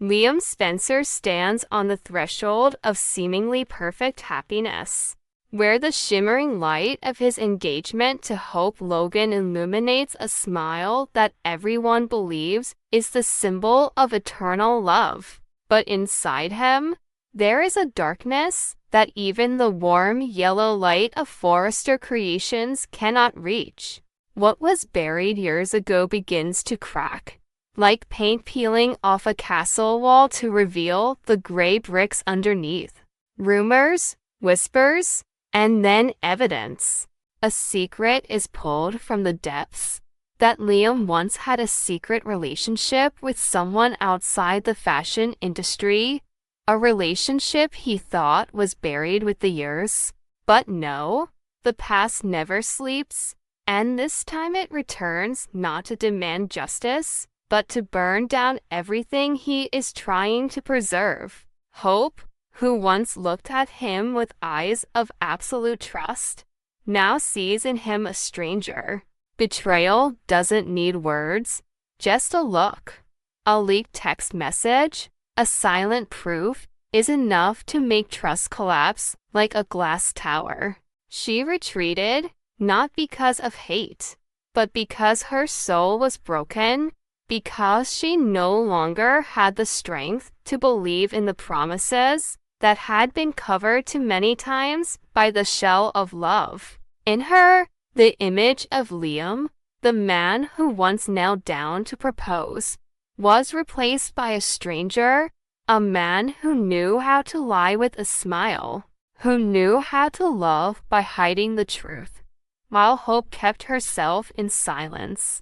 Liam Spencer stands on the threshold of seemingly perfect happiness, where the shimmering light of his engagement to Hope Logan illuminates a smile that everyone believes is the symbol of eternal love. But inside him, there is a darkness that even the warm yellow light of Forrester Creations cannot reach. What was buried years ago begins to crack, like paint peeling off a castle wall to reveal the gray bricks underneath. Rumors, whispers, and then evidence. A secret is pulled from the depths that Liam once had a secret relationship with someone outside the fashion industry, a relationship he thought was buried with the years. But no, the past never sleeps, and this time it returns not to demand justice, but to burn down everything he is trying to preserve. Hope, who once looked at him with eyes of absolute trust, now sees in him a stranger. Betrayal doesn't need words, just a look. A leaked text message, a silent proof, is enough to make trust collapse like a glass tower. She retreated, not because of hate, but because her soul was broken, because she no longer had the strength to believe in the promises that had been covered too many times by the shell of love. In her, the image of Liam, the man who once knelt down to propose, was replaced by a stranger, a man who knew how to lie with a smile, who knew how to love by hiding the truth, while Hope kept herself in silence.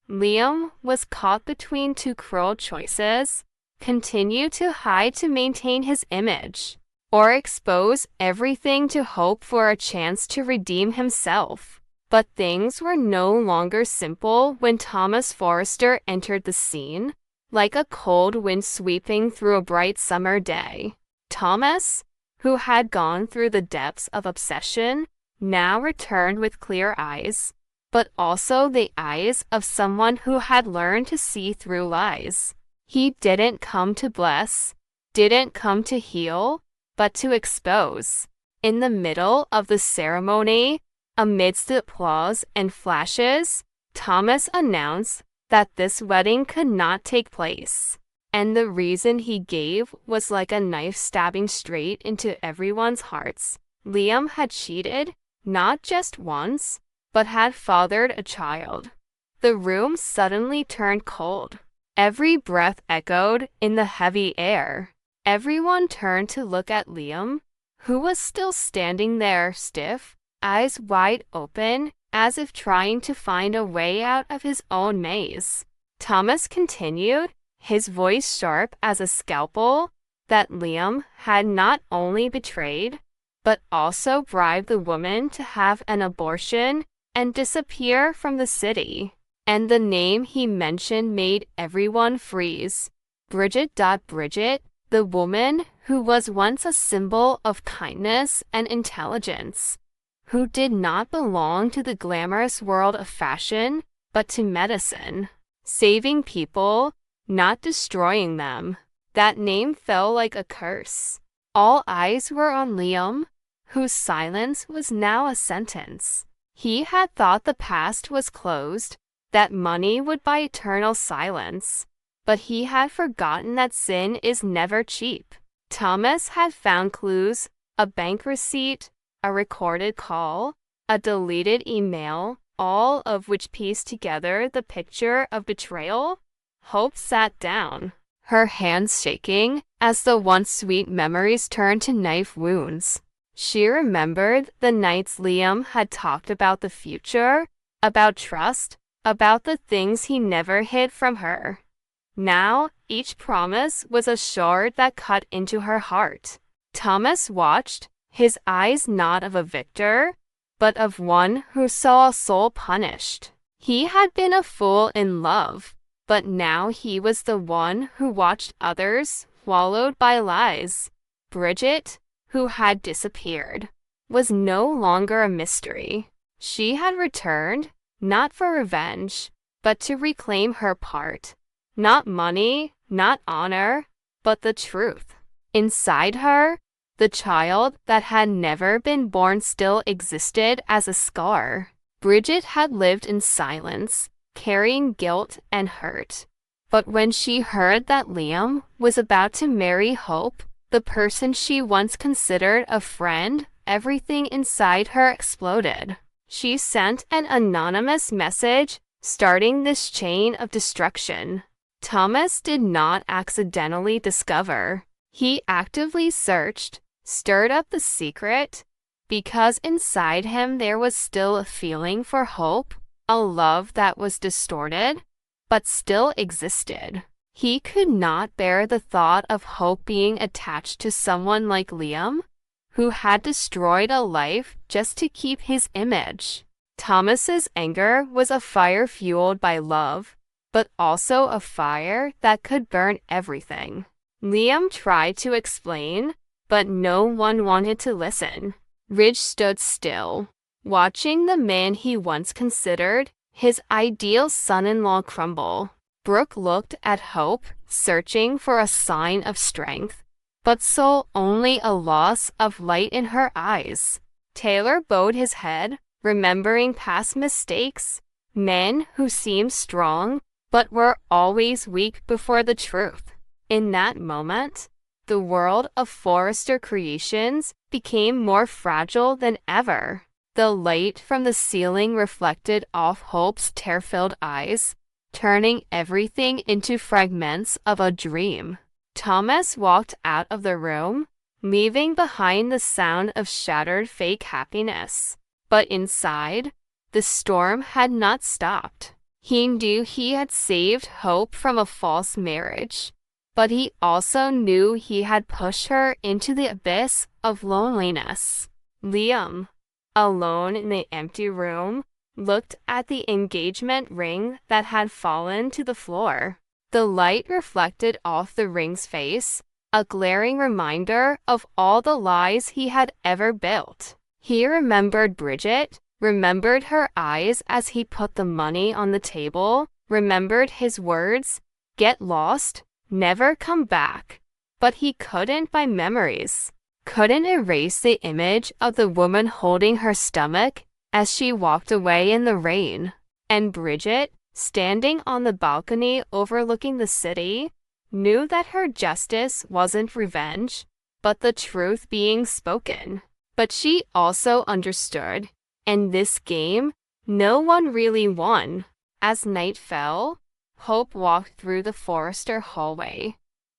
Liam was caught between two cruel choices: continue to hide to maintain his image, or expose everything to hope for a chance to redeem himself. But things were no longer simple when Thomas Forrester entered the scene, like a cold wind sweeping through a bright summer day. Thomas, who had gone through the depths of obsession, now returned with clear eyes, but also the eyes of someone who had learned to see through lies. He didn't come to bless, didn't come to heal, but to expose. In the middle of the ceremony, amidst the applause and flashes, Thomas announced that this wedding could not take place. And the reason he gave was like a knife stabbing straight into everyone's hearts. Liam had cheated, not just once, but had fathered a child. The room suddenly turned cold. Every breath echoed in the heavy air. Everyone turned to look at Liam, who was still standing there stiff, eyes wide open, as if trying to find a way out of his own maze. Thomas continued, his voice sharp as a scalpel, that Liam had not only betrayed, but also bribed the woman to have an abortion and disappear from the city. And the name he mentioned made everyone freeze. Bridget. Bridget, the woman who was once a symbol of kindness and intelligence, who did not belong to the glamorous world of fashion, but to medicine. Saving people, not destroying them. That name fell like a curse. All eyes were on Liam, whose silence was now a sentence. He had thought the past was closed, that money would buy eternal silence. But he had forgotten that sin is never cheap. Thomas had found clues, a bank receipt, a recorded call, a deleted email, all of which pieced together the picture of betrayal. Hope sat down, her hands shaking as the once sweet memories turned to knife wounds. She remembered the nights Liam had talked about the future, about trust, about the things he never hid from her. Now, each promise was a sword that cut into her heart. Thomas watched, his eyes not of a victor, but of one who saw a soul punished. He had been a fool in love, but now he was the one who watched others swallowed by lies. Bridget, who had disappeared, was no longer a mystery. She had returned, not for revenge, but to reclaim her part. Not money, not honor, but the truth. Inside her, the child that had never been born still existed as a scar. Bridget had lived in silence, carrying guilt and hurt. But when she heard that Liam was about to marry Hope, the person she once considered a friend, everything inside her exploded. She sent an anonymous message, starting this chain of destruction. Thomas did not accidentally discover. He actively searched, stirred up the secret, because inside him there was still a feeling for hope, a love that was distorted, but still existed. He could not bear the thought of hope being attached to someone like Liam, who had destroyed a life just to keep his image. Thomas's anger was a fire fueled by love, but also a fire that could burn everything. Liam tried to explain, but no one wanted to listen. Ridge stood still, watching the man he once considered his ideal son-in-law crumble. Brooke looked at Hope, searching for a sign of strength, but saw only a loss of light in her eyes. Taylor bowed his head, remembering past mistakes, men who seemed strong but were always weak before the truth. In that moment, the world of Forrester Creations became more fragile than ever. The light from the ceiling reflected off Hope's tear-filled eyes, turning everything into fragments of a dream. Thomas walked out of the room, leaving behind the sound of shattered fake happiness. But inside, the storm had not stopped. He knew he had saved Hope from a false marriage, but he also knew he had pushed her into the abyss of loneliness. Liam, alone in the empty room, looked at the engagement ring that had fallen to the floor. The light reflected off the ring's face, a glaring reminder of all the lies he had ever built. He remembered Bridget, remembered her eyes as he put the money on the table, remembered his words, "Get lost, never come back." But he couldn't buy memories, couldn't erase the image of the woman holding her stomach as she walked away in the rain. And Bridget, standing on the balcony overlooking the city, knew that her justice wasn't revenge, but the truth being spoken. But she also understood, in this game, no one really won. As night fell, Hope walked through the Forrester hallway,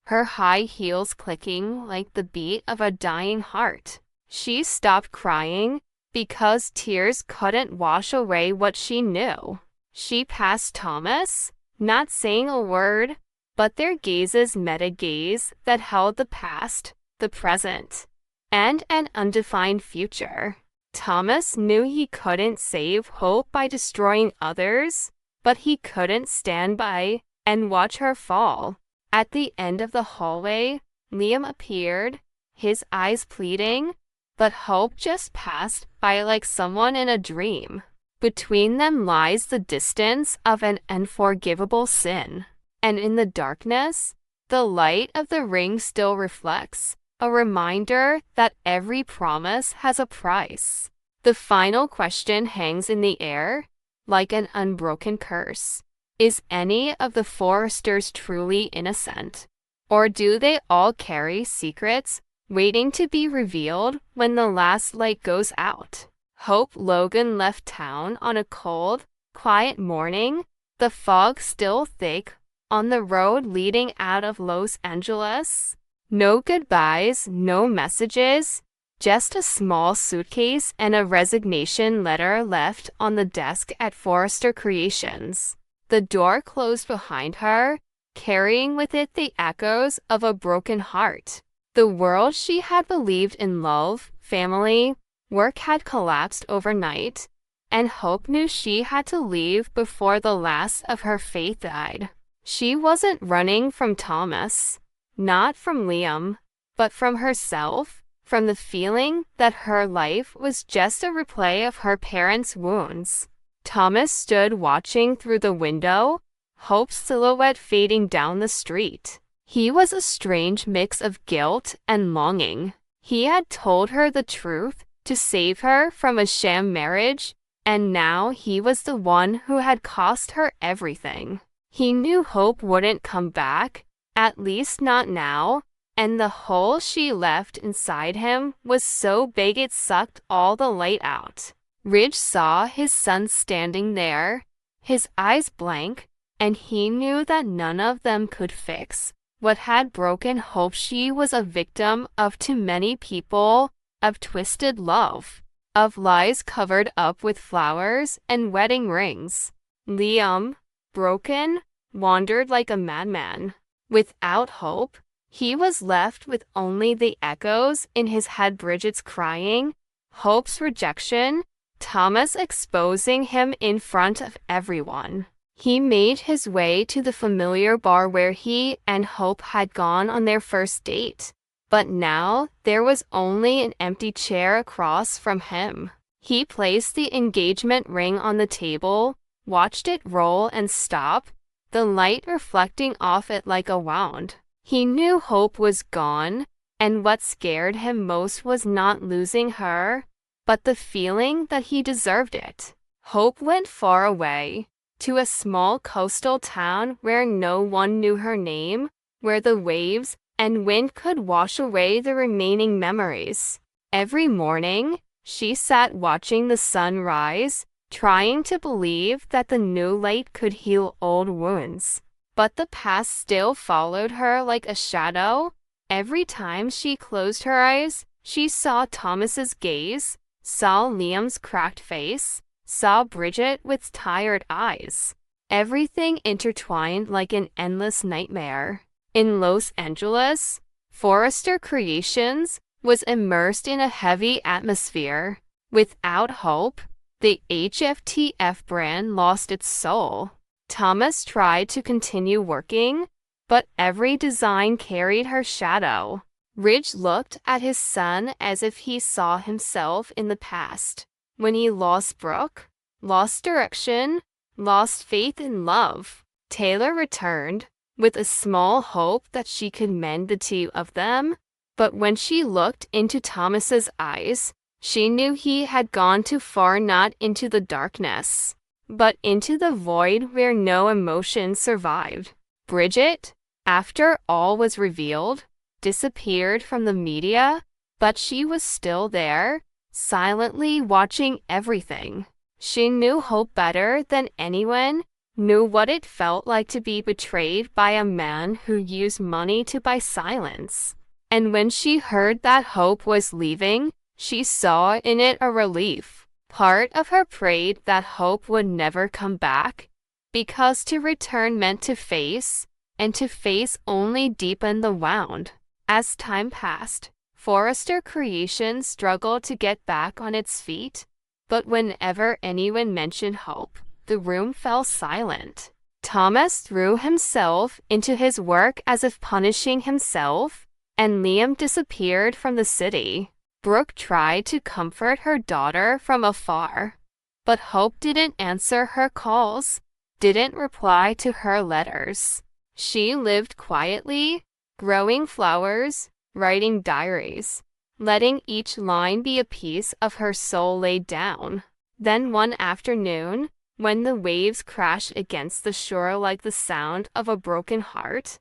her high heels clicking like the beat of a dying heart. She stopped crying because tears couldn't wash away what she knew. She passed Thomas, not saying a word, but their gazes met a gaze that held the past, the present, and an undefined future. Thomas knew he couldn't save Hope by destroying others, but he couldn't stand by and watch her fall. At the end of the hallway, Liam appeared, his eyes pleading, but Hope just passed by like someone in a dream. Between them lies the distance of an unforgivable sin. And in the darkness, the light of the ring still reflects, a reminder that every promise has a price. The final question hangs in the air, like an unbroken curse. Is any of the Forresters truly innocent? Or do they all carry secrets waiting to be revealed when the last light goes out? Hope Logan left town on a cold, quiet morning, the fog still thick on the road leading out of Los Angeles. No goodbyes, no messages, just a small suitcase and a resignation letter left on the desk at Forrester Creations. The door closed behind her, carrying with it the echoes of a broken heart. The world she had believed in, love, family, work, had collapsed overnight, and Hope knew she had to leave before the last of her faith died. She wasn't running from Thomas, not from Liam, but from herself, from the feeling that her life was just a replay of her parents' wounds. Thomas stood watching through the window, Hope's silhouette fading down the street. He was a strange mix of guilt and longing. He had told her the truth to save her from a sham marriage, and now he was the one who had cost her everything. He knew Hope wouldn't come back, at least not now, and the hole she left inside him was so big it sucked all the light out. Ridge saw his son standing there, his eyes blank, and he knew that none of them could fix what had broken Hope. She was a victim of too many people, of twisted love, of lies covered up with flowers and wedding rings. Liam, broken, wandered like a madman. Without hope, he was left with only the echoes in his head: Bridget's crying, Hope's rejection, Thomas exposing him in front of everyone. He made his way to the familiar bar where he and Hope had gone on their first date. But now there was only an empty chair across from him. He placed the engagement ring on the table, watched it roll and stop, the light reflecting off it like a wand. He knew Hope was gone, and what scared him most was not losing her, but the feeling that he deserved it. Hope went far away, to a small coastal town where no one knew her name, where the waves and wind could wash away the remaining memories. Every morning, she sat watching the sun rise, trying to believe that the new light could heal old wounds. But the past still followed her like a shadow. Every time she closed her eyes, she saw Thomas's gaze, saw Liam's cracked face, saw Bridget with tired eyes. Everything intertwined like an endless nightmare. In Los Angeles, Forrester Creations was immersed in a heavy atmosphere. Without hope, the HFTF brand lost its soul. Thomas tried to continue working, but every design carried her shadow. Ridge looked at his son as if he saw himself in the past, when he lost Brooke, lost direction, lost faith in love. Taylor returned, with a small hope that she could mend the two of them, but when she looked into Thomas's eyes, she knew he had gone too far, not into the darkness, but into the void where no emotion survived. Bridget, after all was revealed, disappeared from the media, but she was still there, silently watching everything. She knew Hope better than anyone, knew what it felt like to be betrayed by a man who used money to buy silence. And when she heard that Hope was leaving, she saw in it a relief. Part of her prayed that Hope would never come back, because to return meant to face, and to face only deepened the wound. As time passed, Forrester Creations struggled to get back on its feet, but whenever anyone mentioned Hope, the room fell silent. Thomas threw himself into his work as if punishing himself, and Liam disappeared from the city. Brooke tried to comfort her daughter from afar, but Hope didn't answer her calls, didn't reply to her letters. She lived quietly, growing flowers, writing diaries, letting each line be a piece of her soul laid down. Then one afternoon, when the waves crashed against the shore like the sound of a broken heart,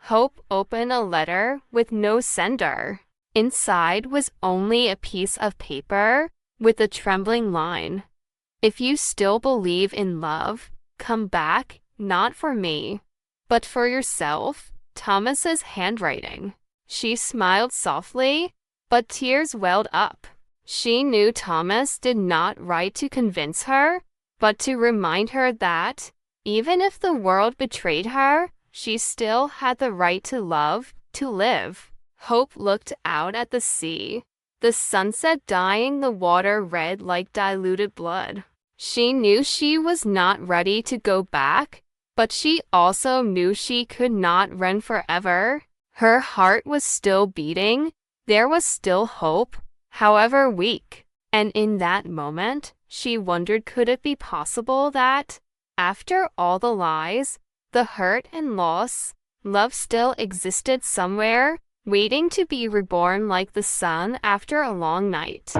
Hope opened a letter with no sender. Inside was only a piece of paper with a trembling line. "If you still believe in love, come back, not for me, but for yourself." Thomas's handwriting. She smiled softly, but tears welled up. She knew Thomas did not write to convince her, but to remind her that, even if the world betrayed her, she still had the right to love, to live. Hope looked out at the sea, the sunset dyeing the water red like diluted blood. She knew she was not ready to go back, but she also knew she could not run forever. Her heart was still beating, there was still hope, however weak. And in that moment, she wondered, could it be possible that, after all the lies, the hurt and loss, Love still existed somewhere, waiting to be reborn like the sun after a long night.